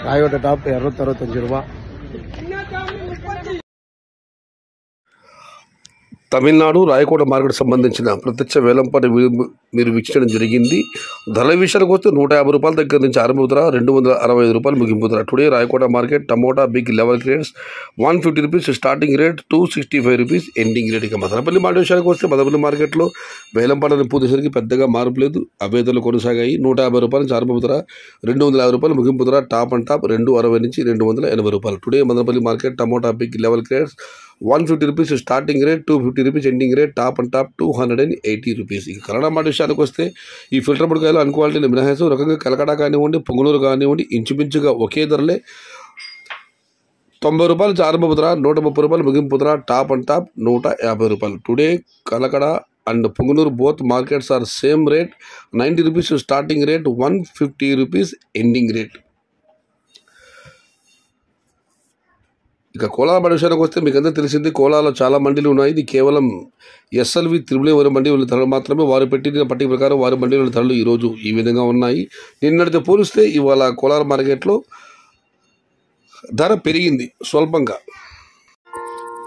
Rayakota top 65 రూపాయలు. Tamil Nadu Rayakota market సంబంధించిన ప్రత్యక్ష వేలంపాట మీరు వీక్షించడం జరిగింది. ధరల విషయానికి వస్తే 150 రూపాయల దగ్గర నుంచి ఆరంభవుతారా 265 రూపాయలు ముగింపుతారా. Today Rayakota market tomato big level grades 150 rupees starting rate, 265 rupees ending rate. ఇక మదనపల్లి మార్కెట్ విషయానికి వస్తే మదనపల్లి మార్కెట్లో వేలంపాటను పూర్తిసరికి పెద్దగా మార్పు లేదు, అవే ధరలు కొనసాగాయి. 150 రూపాయల నుంచి ఆరంభవుతారా 250 రూపాయలు ముగింపుతారా. టాప్ అండ్ టాప్ 260 నుంచి 280 రూపాయలు. Today Madanapalle market tomato big level grades 150 rupees starting rate, 250 rupees ending rate, top and top 280 rupees. ఇక కన్నడ మాట విషయానికి వస్తే ఈ ఫిల్టర్ పొడికాయలు అన్క్వాలిటీలు మినహాయించు రకంగా కలకడ కానివ్వండి, పొంగునూరు కానివ్వండి ఇంచుమించుగా ఒకే ధరలే. 90 రూపాయలు నుంచి ఆరంభపుతరా, 130 రూపాయలు ముగింపుతరా. టాప్ అండ్ టాప్ 150 రూపాయలు. Today Kalakada and Pongunuru both markets are same rate, 90 rupees starting rate, 150 rupees ending rate. ఇక కోలార్ మండి విషయానికి వస్తే మీకు అందరూ తెలిసింది, కోలార్లో చాలా మండీలు ఉన్నాయి. ఇది కేవలం ఎస్ఎల్వి త్రిబుల్ మండీ ధరలు మాత్రమే. వారు పెట్టిన పట్టిక ప్రకారం వారి మండీల ధరలు ఈరోజు ఈ విధంగా ఉన్నాయి. నిన్నటితో పోలిస్తే ఇవాళ కోలార్ మార్కెట్లో ధర పెరిగింది స్వల్పంగా.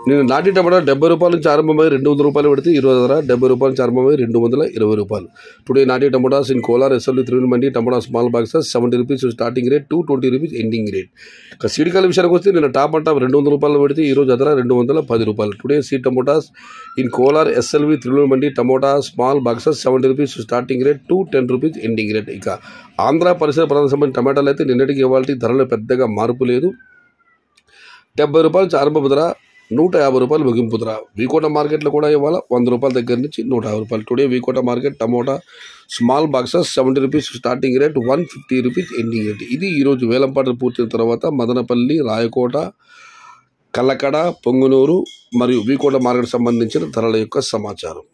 నేను నాటి టమాటా 70 రూపాయల నుంచి ఆరంభమై 200 రూపాయలు పెడితే ఈరోజు ధర 70 రూపాయల నుంచి ఆరంభమై 220 రూపాయలు. టుడే నాటి tomatoes in Kolar SLV triple mandi tomato small boxes 70 rupees starting rate, 220 rupees ending rate. ఇక సీడికాయల విషయానికి వస్తే నేను టాప్ అండ్ టాప్ 200 రూపాయలు పెడితే ఈరోజు ధర 210 రూపాయలు. Today seed tomatoes in Kolar SLV triple mandi tomato small boxes 70 rupees starting rate, 210 rupees ending rate. ఇక ఆంధ్ర పరిసర ప్రాంతానికి సంబంధించిన టమాటాలు అయితే నిన్నటికి ఇవాళ ధరలో పెద్దగా మార్పు లేదు. 70 రూపాయల నుంచి ఆరంభపు ధర, 150 రూపాయలు ముగింపు ధర. వీకోట మార్కెట్లో కూడా ఇవాళ 100 రూపాయల దగ్గర నుంచి 150 రూపాయలు. Today V Kota market tomato small boxes 70 rupees starting rate, 150 rupees ending rate. ఇది ఈరోజు వేలంపాటలు పూర్తయిన తర్వాత మదనపల్లి, రాయకోట, కల్లకడ, పొంగునూరు మరియు వీకోట మార్కెట్ సంబంధించిన ధరల యొక్క సమాచారం.